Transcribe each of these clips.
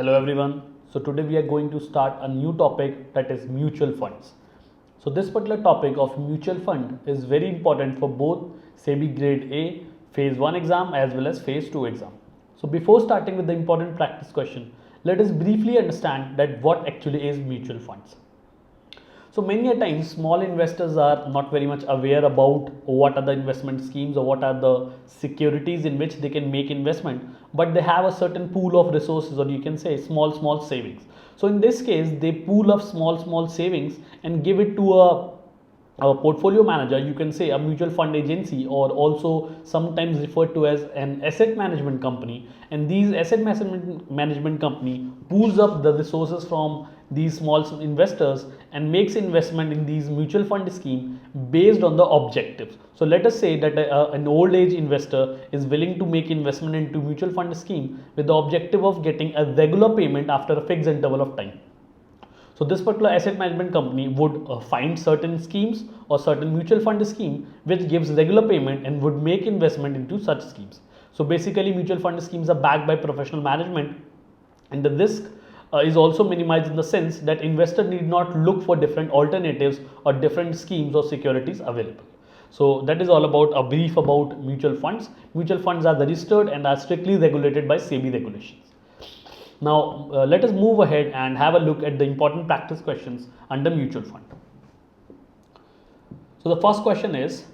Hello everyone. So today we are going to start a new topic, that is mutual funds. So this particular topic of mutual fund is very important for both SEBI Grade A phase 1 exam as well as phase 2 exam. So before starting with the important practice question, let us briefly understand that what actually is mutual funds. So many a times small investors are not very much aware about what are the investment schemes or what are the securities in which they can make investment, but they have a certain pool of resources, or you can say small savings. So in this case they pool up small savings and give it to a portfolio manager, you can say a mutual fund agency, or also sometimes referred to as an asset management company. And these asset management company pools up the resources from these small investors and makes investment in these mutual fund scheme based on the objectives. So let us say that an old age investor is willing to make investment into mutual fund scheme with the objective of getting a regular payment after a fixed interval of time. So this particular asset management company would find certain schemes or certain mutual fund scheme which gives regular payment and would make investment into such schemes. So basically mutual fund schemes are backed by professional management, and the risk is also minimized in the sense that investor need not look for different alternatives or different schemes or securities available. So that is all about a brief about mutual funds. Mutual funds are registered and are strictly regulated by SEBI regulations. Now let us move ahead and have a look at the important practice questions under mutual fund. So the first question is,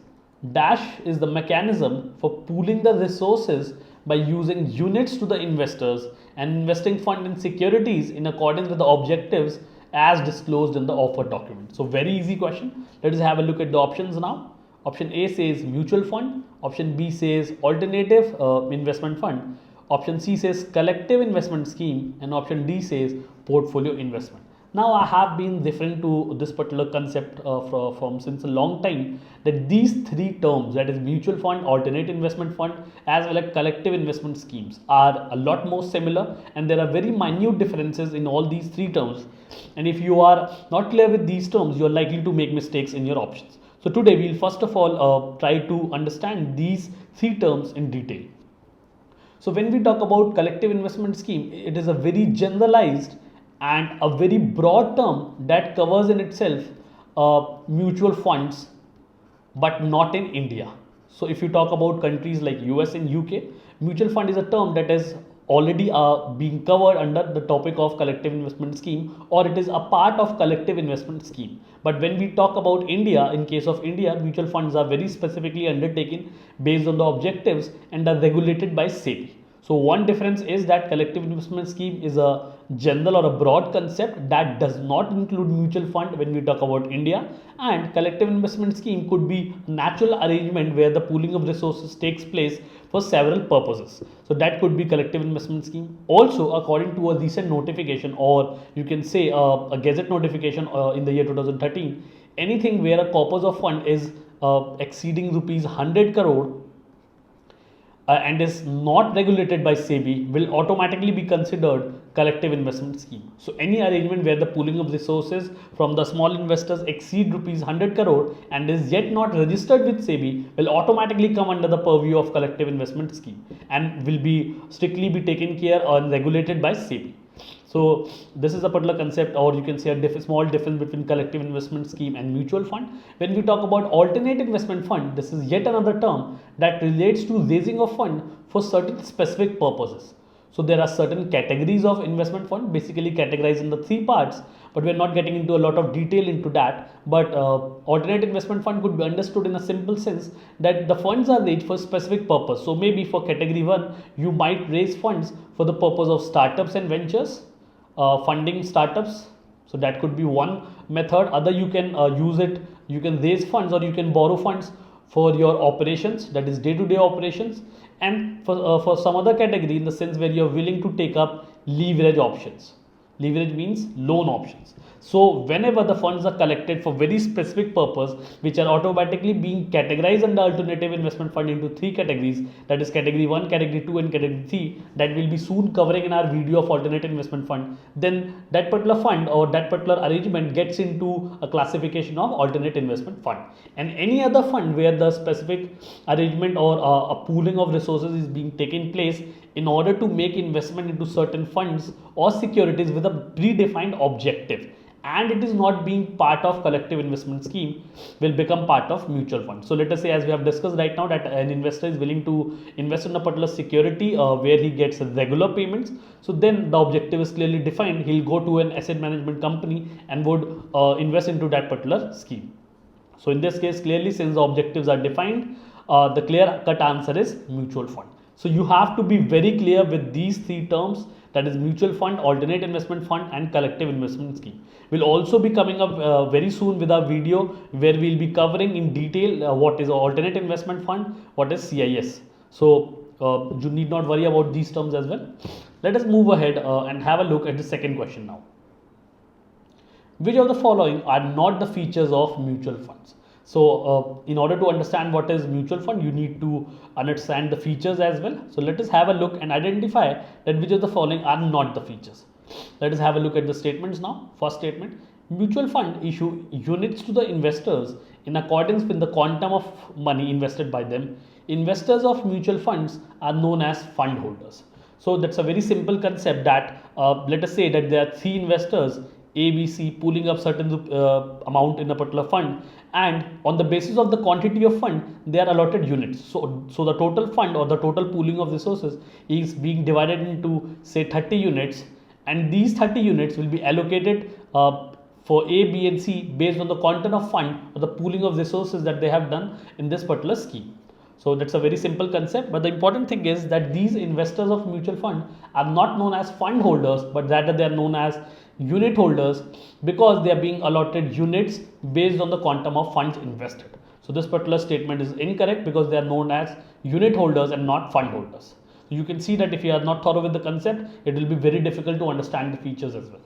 dash is the mechanism for pooling the resources by using units to the investors and investing fund in securities in accordance with the objectives as disclosed in the offer document. So very easy question. Let us have a look at the options now. Option A says mutual fund, option B says alternative investment fund, option C says collective investment scheme, and option D says portfolio investment. Now I have been referring to this particular concept from since a long time, that these three terms, that is mutual fund, alternate investment fund as well as collective investment schemes, are a lot more similar, and there are very minute differences in all these three terms, and if you are not clear with these terms you are likely to make mistakes in your options. So today we will first of all try to understand these three terms in detail. So when we talk about collective investment scheme, it is a very generalized and a very broad term that covers in itself mutual funds, but not in India. So if you talk about countries like US and UK, mutual fund is a term that is already being covered under the topic of collective investment scheme, or it is a part of collective investment scheme. But when we talk about India, in case of India, mutual funds are very specifically undertaken based on the objectives and are regulated by SEBI. So one difference is that collective investment scheme is a general or a broad concept that does not include mutual fund when we talk about India, and collective investment scheme could be natural arrangement where the pooling of resources takes place for several purposes. So that could be collective investment scheme. Also, according to a recent notification, or you can say a gazette notification in the year 2013, anything where a corpus of fund is exceeding rupees 100 crore and is not regulated by SEBI will automatically be considered collective investment scheme. So any arrangement where the pooling of resources from the small investors exceed rupees 100 crore and is yet not registered with SEBI will automatically come under the purview of collective investment scheme and will be strictly be taken care and regulated by SEBI. So this is a particular concept, or you can say a small difference between collective investment scheme and mutual fund. When we talk about alternate investment fund, this is yet another term that relates to raising a fund for certain specific purposes. So there are certain categories of investment fund, basically categorized in the three parts, but we are not getting into a lot of detail into that. But alternate investment fund could be understood in a simple sense that the funds are raised for specific purpose. So maybe for category 1, you might raise funds for the purpose of startups and ventures, funding startups. So that could be one method. Other, you can use it, you can raise funds or you can borrow funds for your operations, that is day-to-day operations, and for some other category in the sense where you are willing to take up leverage options. Leverage means loan options. So whenever the funds are collected for very specific purpose, which are automatically being categorized under alternative investment fund into three categories, that is category 1, category 2 and category 3, that will be soon covering in our video of alternative investment fund, then that particular fund or that particular arrangement gets into a classification of alternate investment fund. And any other fund where the specific arrangement or a pooling of resources is being taken place in order to make investment into certain funds or securities with a predefined objective, and it is not being part of collective investment scheme, will become part of mutual fund. So let us say, as we have discussed right now, that an investor is willing to invest in a particular security where he gets regular payments. So then the objective is clearly defined. He'll go to an asset management company and would invest into that particular scheme. So in this case, clearly, since the objectives are defined, the clear cut answer is mutual fund. So you have to be very clear with these three terms, that is mutual fund, alternate investment fund and collective investment scheme. We'll also be coming up very soon with a video where we'll be covering in detail what is alternate investment fund, what is CIS. So you need not worry about these terms as well. Let us move ahead and have a look at the second question now. Which of the following are not the features of mutual funds? So in order to understand what is mutual fund, you need to understand the features as well. So let us have a look and identify that which of the following are not the features. Let us have a look at the statements now. First statement: mutual fund issue units to the investors in accordance with the quantum of money invested by them. Investors of mutual funds are known as fund holders. So that's a very simple concept that let us say that there are three investors, A, B, C, pooling up certain amount in a particular fund, and on the basis of the quantity of fund, they are allotted units. So the total fund or the total pooling of resources is being divided into say 30 units, and these 30 units will be allocated for A, B and C based on the quantum of fund or the pooling of resources that they have done in this particular scheme. So that's a very simple concept, but the important thing is that these investors of mutual fund are not known as fund holders, but rather they are known as unit holders, because they are being allotted units based on the quantum of funds invested. So this particular statement is incorrect because they are known as unit holders and not fund holders. So you can see that if you are not thorough with the concept, it will be very difficult to understand the features as well.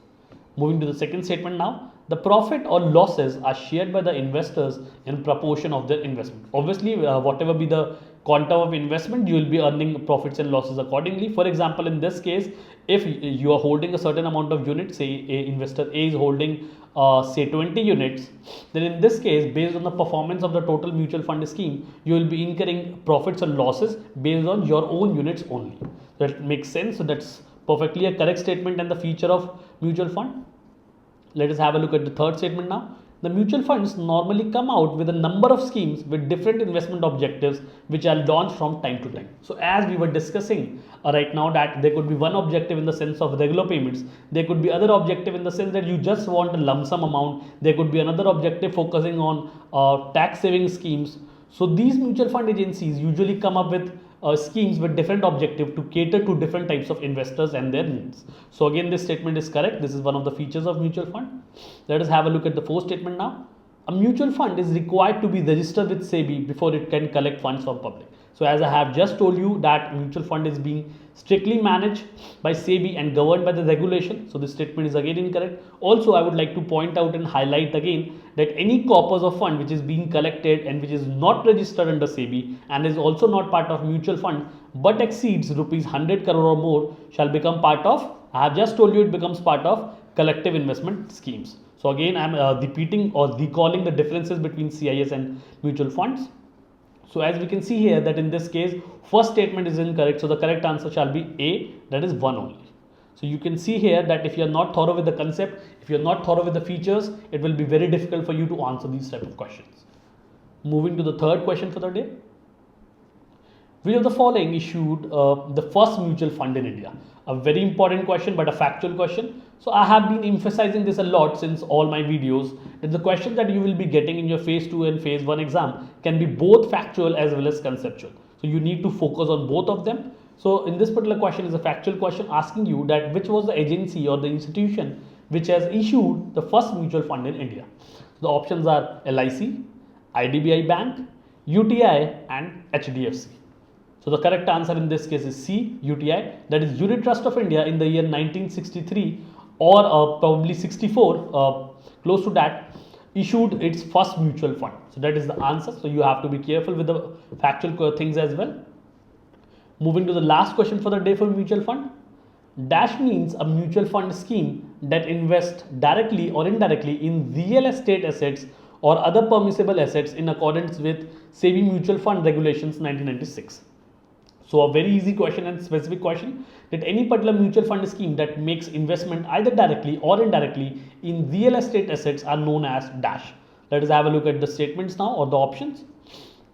Moving to the second statement now. The profit or losses are shared by the investors in proportion of their investment. Obviously, whatever be the quantum of investment, you will be earning profits and losses accordingly. For example, in this case, if you are holding a certain amount of units, say investor A is holding say 20 units, then in this case, based on the performance of the total mutual fund scheme, you will be incurring profits or losses based on your own units only. That makes sense. So that's perfectly a correct statement and the feature of mutual fund. Let us have a look at the third statement now. The mutual funds normally come out with a number of schemes with different investment objectives which are launched from time to time. So as we were discussing right now, that there could be one objective in the sense of regular payments, there could be other objective in the sense that you just want a lump sum amount, there could be another objective focusing on tax saving schemes. So these mutual fund agencies usually come up with schemes with different objective to cater to different types of investors and their needs. So again, this statement is correct. This is one of the features of mutual fund. Let us have a look at the fourth statement now. A mutual fund is required to be registered with SEBI before it can collect funds from public. So as I have just told you that mutual fund is being strictly managed by SEBI and governed by the regulation. So this statement is again incorrect. Also, I would like to point out and highlight again that any corpus of fund which is being collected and which is not registered under SEBI and is also not part of mutual fund but exceeds rupees 100 crore or more shall become part of, I have just told you, it becomes part of collective investment schemes. So again, I am repeating or recalling the differences between CIS and mutual funds. So as we can see here that in this case, first statement is incorrect. So the correct answer shall be A, that is 1 only. So you can see here that if you are not thorough with the concept, if you are not thorough with the features, it will be very difficult for you to answer these type of questions. Moving to the third question for the day. Which of the following issued the first mutual fund in India? A very important question, but a factual question. So I have been emphasizing this a lot since all my videos, that the questions that you will be getting in your phase 2 and phase 1 exam can be both factual as well as conceptual. So you need to focus on both of them. So in this particular question is a factual question asking you that which was the agency or the institution which has issued the first mutual fund in India. So the options are LIC, IDBI Bank, UTI and HDFC. So the correct answer in this case is C, UTI, that is Unit Trust of India in the year 1963 or probably 64, close to that, issued its first mutual fund. So that is the answer. So you have to be careful with the factual things as well. Moving to the last question for the day for mutual fund. Dash means a mutual fund scheme that invests directly or indirectly in real estate assets or other permissible assets in accordance with SEBI Mutual Fund Regulations 1996. So a very easy question and specific question, that any particular mutual fund scheme that makes investment either directly or indirectly in real estate assets are known as dash. Let us have a look at the statements now, or the options.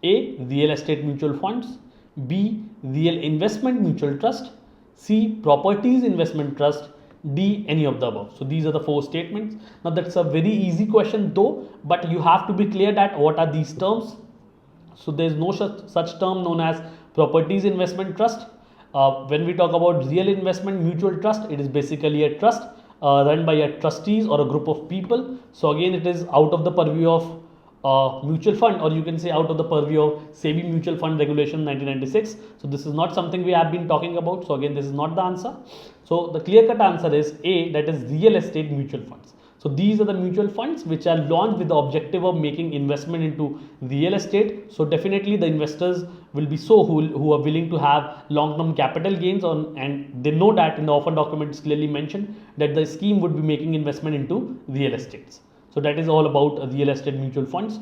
A. Real estate mutual funds. B. Real investment mutual trust. C. Properties investment trust. D. Any of the above. So these are the four statements. Now that's a very easy question though, but you have to be clear that what are these terms. So there is no such term known as properties investment trust. When we talk about real investment mutual trust, it is basically a trust run by a trustees or a group of people. So again, it is out of the purview of mutual fund, or you can say out of the purview of SEBI Mutual Fund Regulation 1996. So this is not something we have been talking about. So again, this is not the answer. So the clear cut answer is A, that is real estate mutual funds. So these are the mutual funds which are launched with the objective of making investment into real estate. So definitely the investors will be who are willing to have long-term capital gains on, and they know that in the offer document it's clearly mentioned that the scheme would be making investment into real estates. So that is all about real estate mutual funds.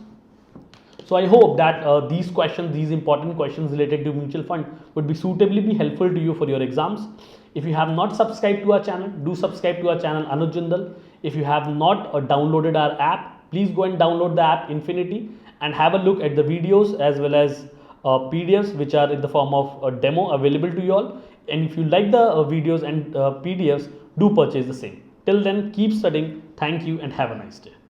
So I hope that these questions, these important questions related to mutual fund would be suitably be helpful to you for your exams. If you have not subscribed to our channel, do subscribe to our channel Anuj Jindal. If you have not downloaded our app, please go and download the app Infinity and have a look at the videos as well as PDFs which are in the form of a demo available to you all. And if you like the videos and PDFs, do purchase the same. Till then, keep studying. Thank you and have a nice day.